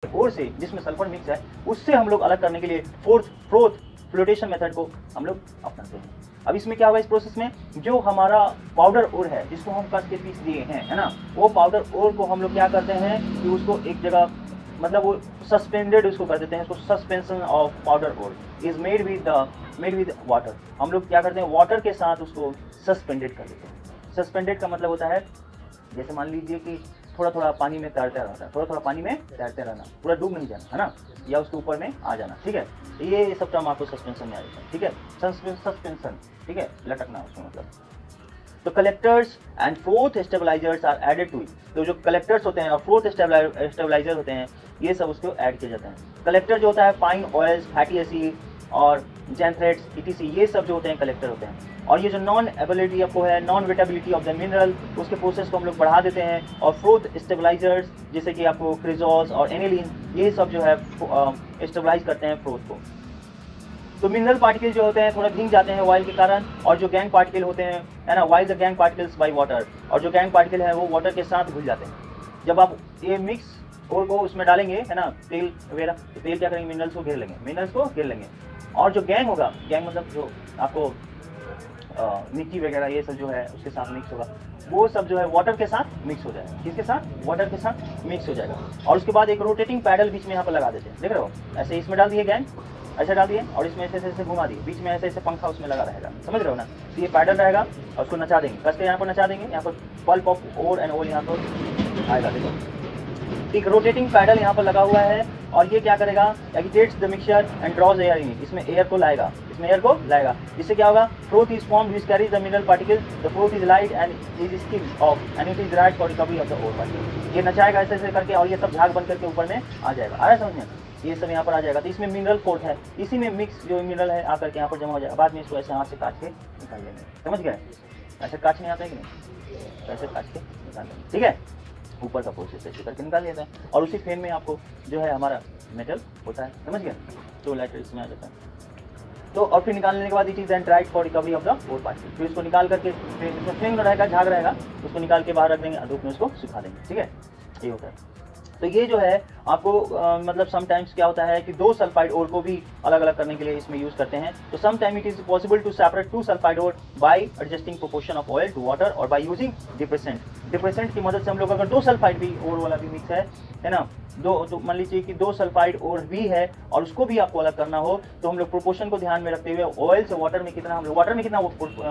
और से जिसमें सल्फर मिक्स है उससे हम लोग अलग करने के लिए फोर्थ फ्लोटेशन मेथड को हम लोग अपनाते हैं। अब इसमें क्या होगा, इस प्रोसेस में जो हमारा पाउडर ओर है जिसको हम कस के पीस दिए हैं, है ना, वो पाउडर ओर को हम लोग क्या करते हैं कि उसको एक जगह मतलब वो सस्पेंडेड उसको कर देते हैं, उसको suspension of powder ore is made with water. हम लोग क्या करते हैं, वाटर के साथ उसको सस्पेंडेड कर देते हैं। सस्पेंडेड का मतलब होता है जैसे मान लीजिए कि थोड़ा थोड़ा पानी में तैरते रहना है, थोड़ा थोड़ा पानी में तैरते रहना, पूरा डूब नहीं जाना, है ना, या उसके ऊपर में आ जाना, ठीक है। ये सब टर्म आपको सस्पेंशन में आ जाता है, ठीक है, सस्पेंशन, ठीक है, लटकना उसमें मतलब। तो collectors and froth stabilisers are added to it. तो जो कलेक्टर्स होते हैं और फोर्थ स्टेबलाइजर होते हैं ये सब उसको ऐड किए जाते हैं। कलेक्टर जो होता है फाइन ऑयल्स, फैटी एसिड और जैंथ्रेट्स etc, ये सब जो होते हैं कलेक्टर होते हैं। और ये जो नॉन एबिलिटी आपको है, non wettability of the mineral, उसके प्रोसेस को हम लोग बढ़ा देते हैं। और फोर्थ स्टेबलाइजर्स जैसे कि आपको क्रिजोल्स और एनिलीन, ये सब जो है स्टेबलाइज करते हैं फ्रोथ को। तो मिनरल पार्टिकल जो होते हैं थोड़ा भीग जाते हैं ऑयल के कारण, और जो गैंग पार्टिकल होते हैं, है ना, while the gang particles by water, और जो गैंग पार्टिकल है वो वाटर के साथ घुल जाते हैं। जब आप ये मिक्स और को उसमें डालेंगे, है ना, तेल वगैरह, तो तेल क्या करेंगे, मिनरल्स को घेर लेंगे। और जो गैंग होगा, गैंग मतलब जो आपको मिट्टी वगैरह ये सब जो है उसके साथ मिक्स होगा, वो सब जो है वाटर के साथ मिक्स हो जाएगा। किसके साथ, वाटर के साथ मिक्स हो जाएगा। और उसके बाद एक रोटेटिंग पैडल बीच में यहाँ पर लगा देते हैं, देख रहे हो, ऐसे इसमें डाल दिए गैंग, ऐसे डाल दिए और इसमें ऐसे ऐसे घुमा दिए, बीच में ऐसे ऐसे पंखा उसमें लगा रहेगा, समझ रहे हो ना। तो ये पैडल रहेगा और उसको नचा देंगे, कस के यहाँ पर नचा देंगे, यहाँ पर पल्प ऑफ ओर एंड ओल यहाँ पर आएगा। देखो एक रोटेटिंग पैडल यहाँ पर लगा हुआ है और ये क्या करेगा, agitates the mixture and draws air in, इसमें एयर को लाएगा, इससे क्या होगा, froth is formed which carries the mineral particles, the froth is light and is skimmed off and it is right for recovery of the ore particle. ये नचाएगा ऐसे ऐसे करके और ये सब झाग बन करके ऊपर में आ जाएगा। आ रहा है समझ में, ये सब यहाँ पर आ जाएगा। तो इसमें मिनरल फोर्थ है, इसी में मिक्स जो मिनरल है आकर के यहाँ पर जमा हो जाएगा। बाद में इसको ऐसे हाथ से काट के निकाल लेंगे, समझ गए, ऐसे काटने आता है कि नहीं, ऐसे काट के निकाल लेंगे, ठीक है। ऊपर का प्रोसेस ऐसे करके निकाल लेते हैं और उसी फेन में आपको जो है हमारा मेटल होता है, समझ गए। तो लाइटर इसमें आ जाता है। तो और फिर निकालने के बाद it is and right for recovery of the ore particle. फिर इसको निकाल करके फिर इसमें फ्लेम रहेगा, झाग रहेगा, उसको निकाल के बाहर रख देंगे, धूप में उसको सुखा देंगे, ठीक है। ये होता है। तो ये जो है आपको मतलब समटाइम्स क्या होता है कि दो सल्फाइड ओर को भी अलग अलग करने के लिए इसमें यूज करते हैं। तो sometime it is possible to separate two sulphide ore by adjusting proportion of oil to water और बाय यूजिंग डिप्रेसेंट की मदद से हम लोग अगर दो सल्फाइड भी ओर वाला भी मिक्स है ना, तो मान लीजिए कि दो सल्फाइड ओर भी है और उसको भी आपको अलग करना हो, तो हम लोग प्रोपोर्शन को ध्यान में रखते हुए ऑयल से वाटर में कितना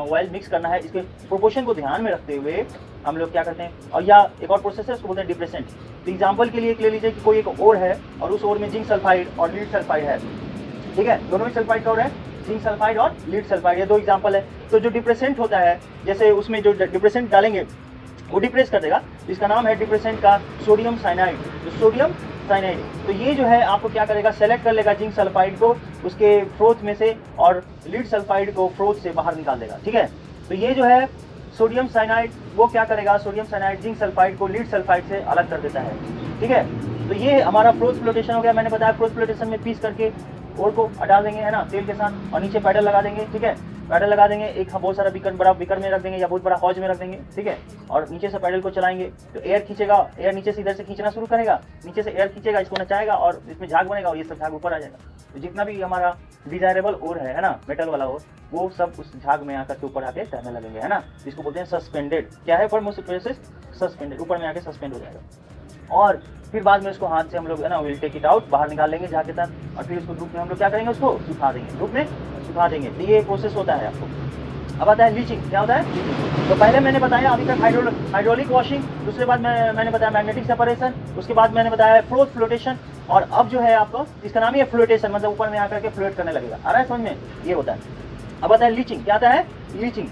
ऑयल मिक्स करना है, इसके प्रोपोर्शन को ध्यान में रखते हुए हम लोग क्या करते हैं। और या एक और प्रोसेस है उसको बोलते हैं डिप्रेसेंट। तो एग्जाम्पल के लिए ले लीजिए कि कोई एक ओर है और उस ओर में जिंक सल्फाइड और लीड सल्फाइड है, ठीक है, दोनों ही सल्फाइड का ओर है, जिंक सल्फाइड और लीड सल्फाइड, ये दो एग्जाम्पल है। तो जो डिप्रेसेंट होता है, जैसे उसमें जो डिप्रेसेंट डालेंगे वो डिप्रेस कर देगा, इसका नाम है डिप्रेसेंट का सोडियम साइनाइड। तो सोडियम साइनाइड, तो ये जो है आपको क्या करेगा, सेलेक्ट कर लेगा जिंक सल्फाइड को उसके फ्रोथ में से और लीड सल्फाइड को फ्रोथ से बाहर निकाल देगा, ठीक है। तो ये जो है सोडियम साइनाइड वो क्या करेगा, सोडियम साइनाइड जिंक सल्फाइड को लीड सल्फाइड से अलग कर देता है, ठीक है। तो ये हमारा फ्रोथ फ्लोटेशन हो गया। मैंने बताया फ्रोथ फ्लोटेशन में पीस करके ओर को डाल देंगे, है ना, तेल के साथ, और नीचे पैडल लगा देंगे, ठीक है, पैडल लगा देंगे, एक बहुत सारा बड़ा बिकर में रख देंगे या बहुत बड़ा हौज में रख देंगे, ठीक है। और नीचे से पैडल को चलाएंगे तो एयर खींचेगा, एयर नीचे से इधर से खींचना शुरू करेगा, नीचे से एयर खींचेगा, इसको नचाएगा और इसमें झाग बनेगा और ये सब झाग ऊपर आ जाएगा। तो जितना भी हमारा डिजायरेबल ओर है ना, मेटल वाला ओर, वो सब उस झाग में आकर के ऊपर आके तैरने लगेंगे, है ना। इसको बोलते हैं सस्पेंडेड। क्या है फॉर सस्पेंडेड, ऊपर में आके सस्पेंड हो जाएगा। और फिर बाद में उसको हाथ से हम लोग, है ना, विल टेक इट आउट, बाहर निकाल लेंगे झाग के साथ, और फिर उसको धूप में हम लोग क्या करेंगे, उसको सुखा देंगे, धूप में सुखा देंगे। तो ये प्रोसेस होता है आपको। अब आता है लीचिंग। क्या होता है, तो पहले मैंने बताया अभी तक हाइड्रोलिक वॉशिंग, दूसरे बाद मैंने बताया मैग्नेटिक सेपरेशन, उसके बाद मैंने बताया फ्रोथ फ्लोटेशन, और अब जो है आपको इसका नाम ही है फ्लोटेशन, मतलब ऊपर में आकर के फ्लोट करने लगेगा। आ रहा है समझ में, ये होता है। अब आता है लीचिंग। क्या आता है, लीचिंग।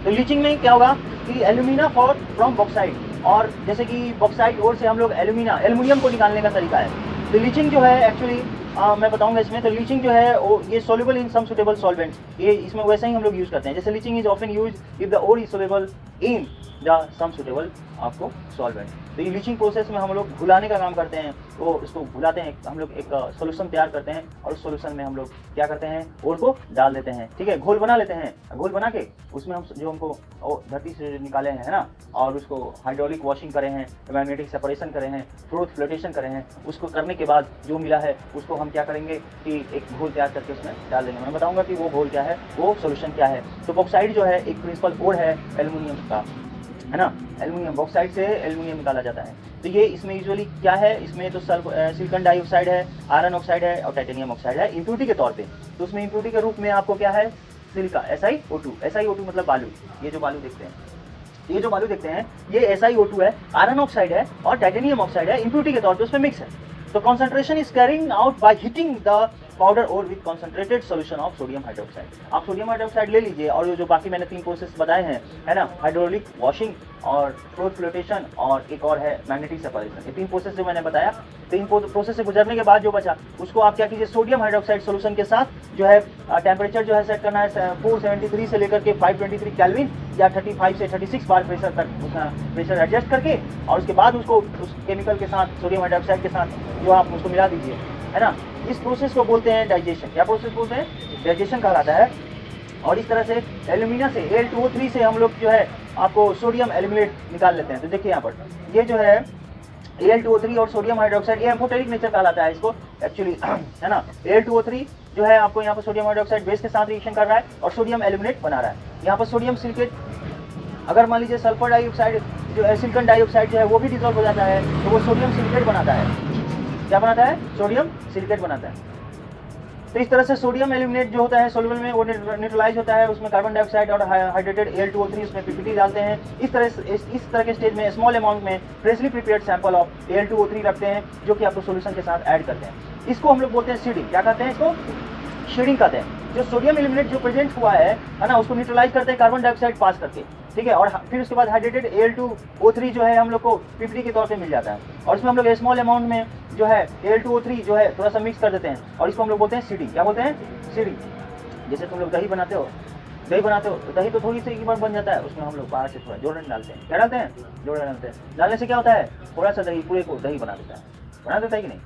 तो लीचिंग में क्या होगा कि एल्यूमिना फ्रॉम बॉक्साइड, और जैसे कि बॉक्साइड ओर से हम लोग एल्यूमिनियम को निकालने का तरीका है। तो लीचिंग जो है एक्चुअली मैं बताऊंगा इसमें। तो लीचिंग जो है वो ये soluble in some suitable solvents, ये इसमें वैसे ही हम लोग यूज करते हैं। जैसे leaching is often use if the ore is soluble in the some suitable आपको सॉल्वेंट। तो ये लीचिंग प्रोसेस में हम लोग घुलाने का काम करते हैं, तो इसको घुलाते हैं, हम लोग एक सोल्यूशन तैयार करते हैं और उस सोल्यूशन में हम लोग क्या करते हैं, ओर को डाल देते हैं, ठीक है, घोल बना लेते हैं। घोल बना के उसमें हम जो हमको धरती से निकाले हैं, है ना, और उसको हाइड्रोलिक वॉशिंग करे हैं, मैग्नेटिक सेपरेशन करे हैं, फ्लोट फ्लोटेशन करे हैं, उसको करने के बाद जो मिला है उसको हम क्या करेंगे कि एक घोल तैयार करके उसमें डाल देंगे। मैं बताऊंगा कि वो घोल क्या है, वो सोल्यूशन क्या है। तो बॉक्साइड जो है एक प्रिंसिपल ओर है एल्युमिनियम का, है ना, एल्युमिनियम, बॉक्साइड से एल्युमिनियम निकाला जाता है। तो ये इसमें यूजुअली क्या है, इसमें तो सिलिकॉन डाइऑक्साइड है, आयरन ऑक्साइड है और टाइटेनियम ऑक्साइड है इम्प्योरिटी के तौर पे। तो उसमें इम्प्योरिटी के रूप में आपको क्या है, सिलिका SiO2, SiO2 मतलब बालू। ये जो बालू देखते हैं, ये जो बालू देखते हैं ये SiO2 है, आयरन ऑक्साइड है और टाइटेनियम ऑक्साइड है, इम्प्योरिटी के तौर पे उसमें मिक्स है। तो concentration is carrying out by heating the powder और with concentrated solution of sodium hydroxide. आप सोडियम हाइड्रोक्साइड ले लीजिए और जो बाकी मैंने 3 प्रोसेस बताए हैं, है ना, हाइड्रोलिक वॉशिंग और फ्लोट फ्लोटेशन और एक और है मैग्नेटिक सेपरेशन, ये 3 प्रोसेस जो मैंने बताया, 3 प्रोसेस से गुजरने के बाद जो बचा उसको आप क्या कीजिए, सोडियम हाइड्रोक्साइड सोल्यूशन के साथ जो है टेम्परेचर जो है सेट करना है 473 से लेकर के 523 केल्विन या 35 से 36 बार प्रेशर तक प्रेशर एडजस्ट करके, और उसके बाद उसको उस केमिकल के साथ, सोडियम हाइड्रोक्साइड के साथ जो आप उसको मिला दीजिए, है ना। इस प्रोसेस को बोलते हैं डाइजेशन। क्या प्रोसेस बोलते हैं, डाइजेशन कहलाता है। और इस तरह से एल्यूमिना से Al2O3 से हम लोग जो है आपको सोडियम एल्यूमिनेट निकाल लेते हैं। तो देखिए यहाँ पर ये जो है Al2O3 और सोडियम हाइड्रोक्साइड, ये एम्फोटेरिक नेचर कहलाता है इसको एक्चुअली, है ना। Al2O3 जो है आपको यहाँ पर सोडियम हाइड्रोक्साइड बेस के साथ रिएक्शन कर रहा है और सोडियम एल्यूमिनेट बना रहा है। यहाँ पर सोडियम सिलिकेट, अगर मान लीजिए सल्फर डाइऑक्साइड जो है, सिलिकॉन डाइऑक्साइड जो है वो भी डिसॉल्व हो जाता है, तो वो सोडियम सिलिकेट बनाता है। क्या बनाता है, सोडियम सिलिकेट बनाता है। तो इस तरह से सोडियम एल्यूमिनेट जो होता है सोल्यूबल में वो न्यूट्रलाइज होता है, उसमें कार्बन डाइऑक्साइड और हाइड्रेटेड Al2O3 उसमें PPT डालते हैं। इस तरह के स्टेज में स्मॉल अमाउंट में freshly prepared sample of Al2O3 रखते हैं, जो कि आपको सोल्यूशन के साथ ऐड करते हैं। इसको हम लोग बोलते हैं सीडिंग। क्या कहते हैं इसको, शीडिंग कहते हैं। जो सोडियम एल्यूमिनेट जो प्रेजेंट हुआ है ना, उसको न्यूट्रलाइज करते हैं कार्बन डाइऑक्साइड पास करके, ठीक है, और फिर उसके बाद हाइड्रेटेड Al2O3 जो है हम लोग को PPT के तौर पे मिल जाता है, और इसमें हम लोग स्मॉल अमाउंट में जो है Al2O3 जो है थोड़ा सा मिक्स कर देते हैं, और इसको हम लोग बोलते हैं सीडिंग। क्या बोलते हैं, सीडिंग। जैसे तुम लोग दही बनाते हो, तो दही तो थोड़ी सी एक बार बन जाता है, उसमें हम लोग बाहर से थोड़ा जोड़न डालते हैं। क्या डालते हैं, जोड़न डालते हैं। डालने से क्या होता है, थोड़ा सा दही पूरे को दही बना देता है, बना देता है कि नहीं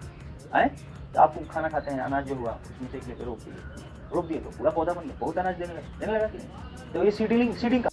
आए। तो आप खाना खाते हैं, अनाज जो हुआ उसमें से एक लेकर रोक दिए तो पूरा पौधा बन गया, बहुत अनाज देने लगा कि नहीं। तो ये सीडिंग का